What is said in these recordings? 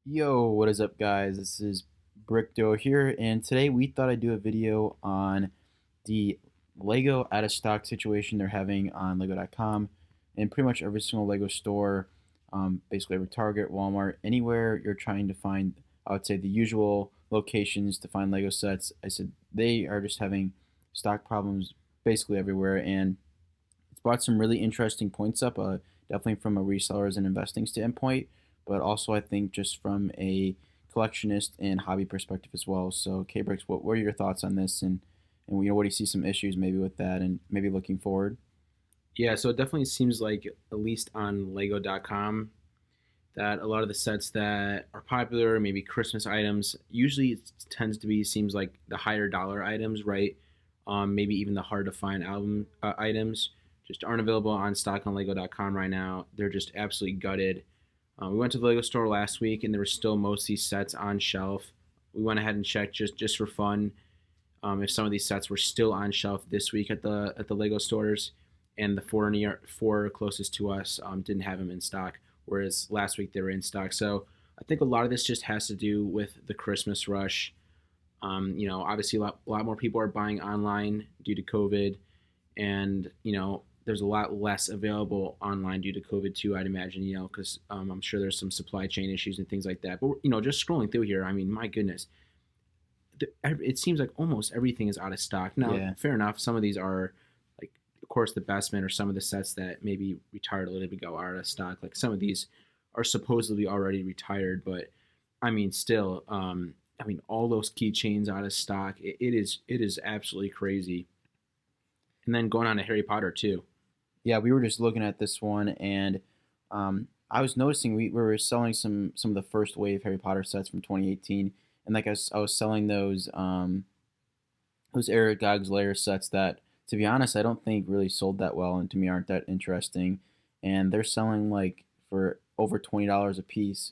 Yo, what is up, guys? This is Brickdo here, and today we thought I'd do a video on the Lego out of stock situation they're having on Lego.com and pretty much every single Lego store, basically every Target, Walmart, anywhere you're trying to find, I would say the usual locations to find Lego sets. I said they are just having stock problems basically everywhere, and it's brought some really interesting points up, definitely from a reseller's and investing standpoint, but also I think just from a collectionist and hobby perspective as well. So, K-Bricks, what are your thoughts on this, and what do you see some issues maybe with that, and maybe looking forward? Yeah, so it definitely seems like, at least on Lego.com, that a lot of the sets that are popular, maybe Christmas items, usually it tends to be, seems like the higher dollar items, right? Maybe even the hard to find album items just aren't available on stock on Lego.com right now. They're just absolutely gutted. We went to the Lego store last week, and there were still most of these sets on shelf. We went ahead and checked just for fun, if some of these sets were still on shelf this week at the Lego stores, and the four closest to us didn't have them in stock, whereas last week they were in stock. So I think a lot of this just has to do with the Christmas rush. Obviously a lot more people are buying online due to COVID, and there's a lot less available online due to COVID too. I'd imagine, because I'm sure there's some supply chain issues and things like that. But just scrolling through here, I mean, my goodness, it seems like almost everything is out of stock. Now, Yeah, fair enough. Some of these are, like, of course, the best men or some of the sets that maybe retired a little bit ago are out of stock. Like, some of these are supposedly already retired, but I mean, still, I mean, all those keychains out of stock. It is absolutely crazy. And then going on to Harry Potter too. yeah, we were just looking at this one, and I was noticing we were selling some of the first wave Harry Potter sets from 2018, and like I was selling those Eric Gog's layer sets that, to be honest, I don't think really sold that well and to me aren't that interesting. And they're selling like for over $20 a piece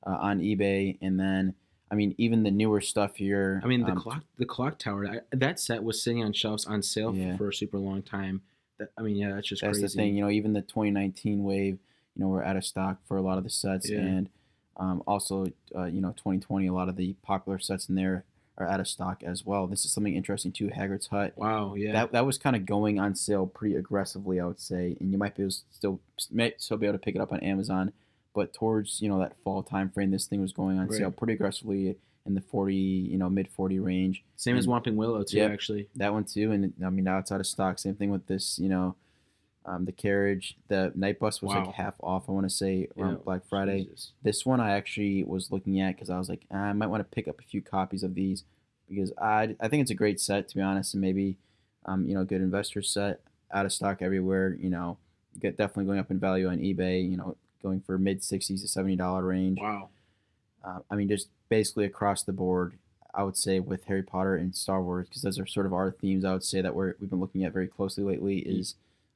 on eBay. And then, I mean, even the newer stuff here. I mean, the clock tower, that set was sitting on shelves on sale Yeah, for a super long time. I mean, yeah, that's just that's the crazy. thing. Even the 2019 wave, we're out of stock for a lot of the sets. Yeah. And also, 2020, a lot of the popular sets in there are out of stock as well. This is something interesting too. Hagrid's Hut, Wow. Yeah. that was kind of going on sale pretty aggressively, I would say, and you might be able to still be able to pick it up on Amazon, but towards that fall time frame, this thing was going on sale Right. pretty aggressively in the 40, mid 40 range, Same as and Whomping Willow too, yep, actually. that one too, and I mean now it's out of stock. Same thing with this, the carriage, the night bus was like Wow. half off, I want to say, Yeah. around Black Friday. Jesus. This one I actually was looking at because I was like, I might want to pick up a few copies of these because I think it's a great set, to be honest, and maybe good investor set. Out of stock everywhere. Get definitely going up in value on eBay. Going for mid 60s to $70 range. Wow. I mean, just basically across the board, I would say with Harry Potter and Star Wars, because those are sort of our themes. I would say that we've been looking at very closely lately.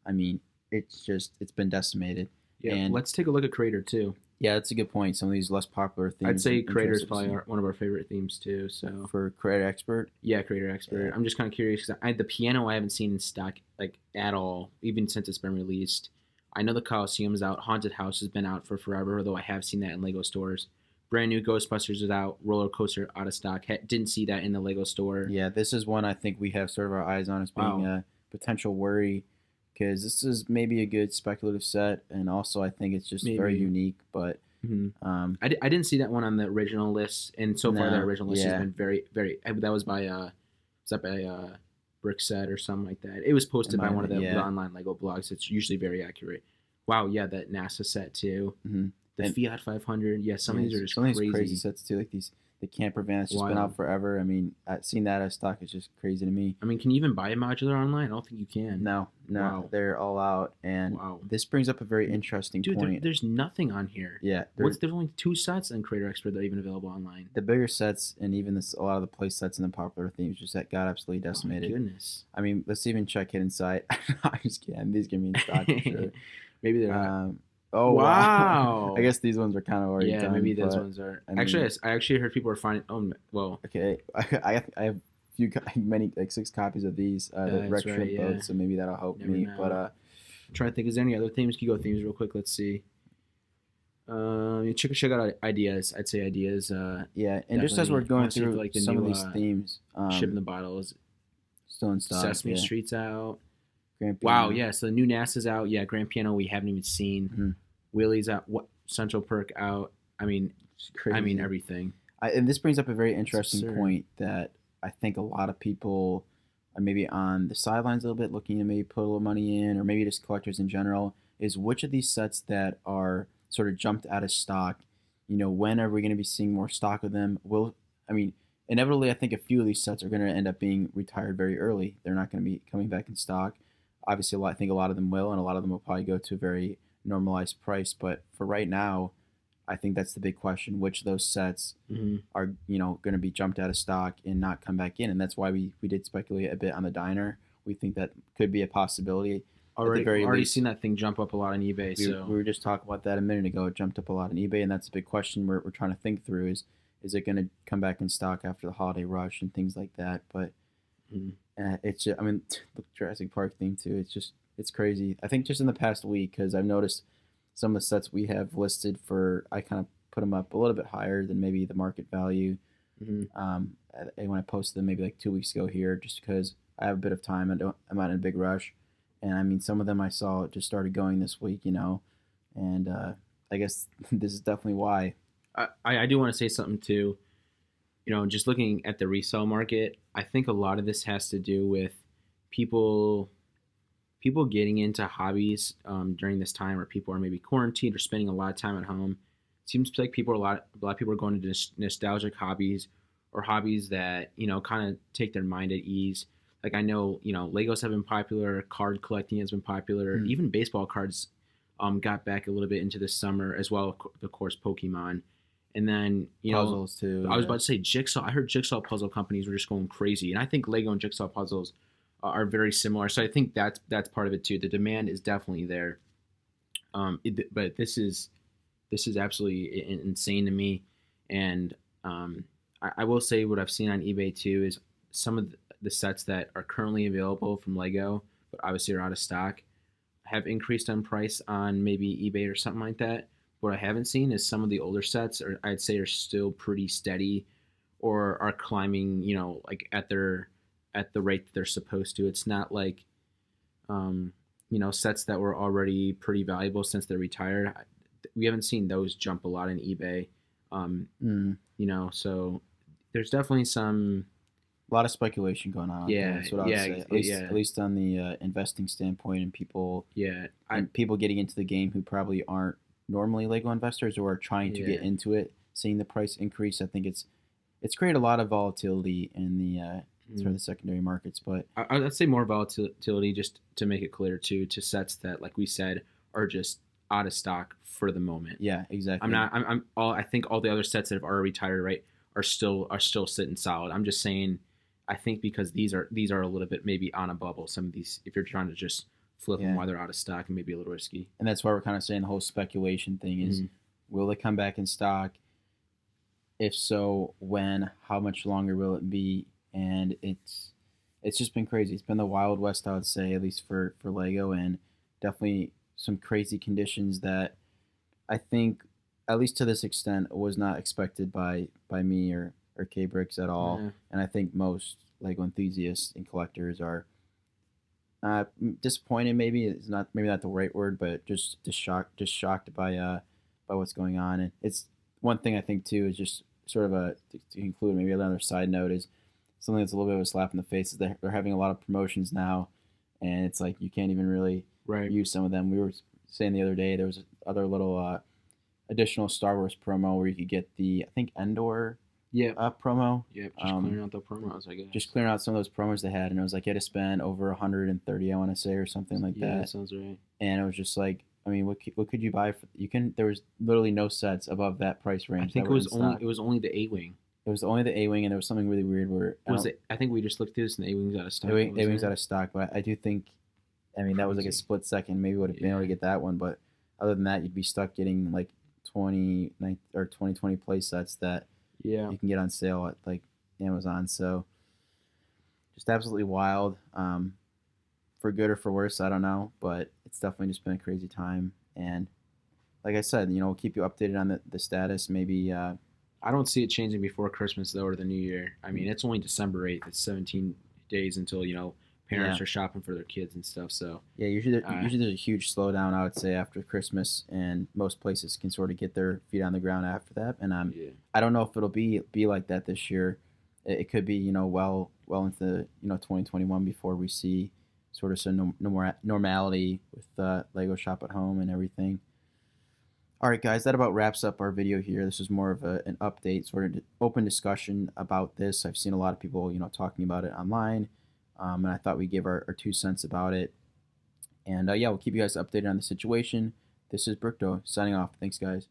I mean, it's been decimated, Yeah. and Let's take a look at Creator too. yeah, that's a good point. Some of these less popular I'd themes say I'm Creator is interested to probably see. one of our favorite themes too. So For Creator Expert. yeah, Creator Expert. Yeah, I'm just kind of curious because the piano I haven't seen in stock like at all, even since it's been released. I know the Coliseum's out. Haunted House has been out for forever, although I have seen that in Lego stores. Brand new Ghostbusters is out. Roller Coaster out of stock. Didn't see that in the Lego store. yeah, this is one I think we have sort of our eyes on as being Wow. a potential worry because this is maybe a good speculative set, and also I think it's just very Maybe. unique. But Hmm. um, I didn't see that one on the original list, and so far that no, original list has yeah, been very, very. That was by was that by Brickset or something like that. It was it posted by might one have of been, the yeah. online Lego blogs. It's usually very accurate. Wow, yeah, that NASA set too. Hmm. The And Fiat 500. Yeah, some of yeah, these are just some of these crazy crazy. sets too, like these the camper van that's just been Wild. out forever. I mean, seeing that as stock is just crazy to me. I mean, can you even buy a modular online? I don't think you can. No, no, Wow. they're all out, and Wow. this brings up a very interesting Dude, point. there's nothing on here. Yeah, There's only two sets in Creator Expert that are even available online. the bigger sets and even a lot of the play sets and the popular themes just that got absolutely Oh my decimated. goodness. I mean, let's even check Hidden Sight. I'm just kidding. These gonna be in stock for sure. Maybe they're not. Oh wow. I Wow. guess these ones are kind of already Yeah, done, maybe those but ones are. I Actually, mean, I actually heard people are finding. Oh, well, okay. I have many like 6 copies of these the that's Rex right. Shrimp Yeah, boats, so maybe that'll help never me. But know. I'm trying to think. Is there any other themes? Can you go themes real quick? Let's see. mean, check out ideas. I'd say ideas. Yeah, and just as we're Definitely going want to see if through like the some of new these themes, ship in the bottles. still in stock. Sesame Yeah, Street's out. Grand Wow, Piano. yeah. So the new NASA's out. Yeah, Grand Piano we haven't even seen. Mm-hmm. Willie's out. What Central Perk out. I mean, It's crazy. everything. And this brings up a very It's interesting absurd. point that I think a lot of people are maybe on the sidelines a little bit, looking to maybe put a little money in, or maybe just collectors in general. Is which of these sets that are sort of jumped out of stock? When are we going to be seeing more stock of them? I mean, inevitably, I think a few of these sets are going to end up being retired very early. They're not going to be coming back in stock. Obviously, I think a lot of them will, and a lot of them will probably go to a very normalized price. But for right now, I think that's the big question: which of those sets Mm-hmm. are going to be jumped out of stock and not come back in? And that's why we did speculate a bit on the diner. We think that could be a possibility at the very Already least. seen that thing jump up a lot on eBay. We were just talking about that a minute ago. It jumped up a lot on eBay, and that's a big question we're trying to think through: is it going to come back in stock after the holiday rush and things like that? But Mhm. it's just, I mean, the Jurassic Park thing too. It's crazy. I think just in the past week, because I've noticed some of the sets we have listed for, I kind of put them up a little bit higher than maybe the market value. Mhm. And when I posted them maybe like 2 weeks ago here, just because I have a bit of time, I'm not in a big rush, and I mean some of them I saw just started going this week, and I guess this is definitely why. I do want to say something too. Just looking at the resale market, I think a lot of this has to do with people getting into hobbies during this time, where people are maybe quarantined or spending a lot of time at home. Seems like a lot of people are going into nostalgic hobbies, or hobbies that kind of take their mind at ease. Like I know Legos have been popular, card collecting has been popular, Hmm. even baseball cards got back a little bit into this summer as well. Of course, Pokemon, and then Puzzles too. I was Yeah. about to say Jigsaw. I heard Jigsaw puzzle companies were just going crazy, and I think Lego and Jigsaw puzzles are very similar. So I think that's part of it too. The demand is definitely there, but this is absolutely insane to me. And I will say what I've seen on eBay too is some of the sets that are currently available from Lego, but obviously are out of stock, have increased in price on maybe eBay or something like that. What I haven't seen is some of the older sets, or I'd say, are still pretty steady, or are climbing, like at the rate that they're supposed to. It's not like sets that were already pretty valuable since they're retired. We haven't seen those jump a lot in eBay. Mm. So there's definitely some. A lot of speculation going on out there. Yeah, That's what I would yeah, say. yeah, At least on the investing standpoint, yeah. and people getting into the game who probably aren't normally Lego investors or are trying to get Yeah. into it, seeing the price increase. I think it's created a lot of volatility in the sort of the secondary markets. But I'd say more volatility, just to make it clear to sets that, like we said, are just out of stock for the moment. yeah, exactly. I'm not. I'm all. I think all the other sets that have already retired, right, are still sitting solid. I'm just saying. I think because these are a little bit maybe on a bubble. Some of these, if you're trying to just flip them Yeah. while they're out of stock, and maybe a little risky. And that's why we're kind of saying the whole speculation thing is, will they come back in stock? If so, when? How much longer will it be? And it's just been crazy. It's been the Wild West, I would say, at least for Lego, and definitely some crazy conditions that I think, at least to this extent, was not expected by me or K Bricks at all. Yeah. And I think most Lego enthusiasts and collectors are disappointed. Maybe it's not maybe not the right word, but just shocked by what's going on. And it's one thing I think too is just sort of to conclude, maybe another side note is something that's a little bit of a slap in the face is that they're having a lot of promotions now, and it's like you can't even really Right. use some of them. We were saying the other day there was other little additional Star Wars promo where you could get the, I think, Endor Yeah. promo. Yep. Just clearing out the promos, I guess. Just clearing out some of those promos they had, and it was like you had to spend over 130, I want to say, or something like Yeah, that. that sounds right. And it was just like, I mean, what could you buy? There was literally no sets above that price I range. think that it were was in stock. only the A-wing. It was only the A-wing, and there was something really weird where I think we just looked through this, and the A-wing's out of stock. A-wing's out of stock, but I do think, I mean, that was like a Crazy. split second. Maybe would have been able to get that one, but other than that, you'd be stuck getting like 2020 play sets that Yeah. you can get on sale at like Amazon. So just absolutely wild. For good or for worse, I don't know, but it's definitely just been a crazy time. And like I said, we'll keep you updated on the status. Maybe I don't see it changing before Christmas though or the New Year. I mean, it's only December 8th. It's 17 days until yeah. parents are shopping for their kids and stuff. So Yeah, usually uh, usually there's a huge slowdown, I would say, after Christmas, and most places can sort of get their feet on the ground after that. And yeah, I don't know if it'll be like that this year. It could be well into 2021 before we see sort of some no more normality with Lego Shop at Home and everything. All right, guys, that about wraps up our video here. This is more of an update, sort of open discussion about this. I've seen a lot of people talking about it online, and I thought we'd give our 2 cents about it. And yeah, we'll keep you guys updated on the situation. This is Brickdo signing off. Thanks, guys.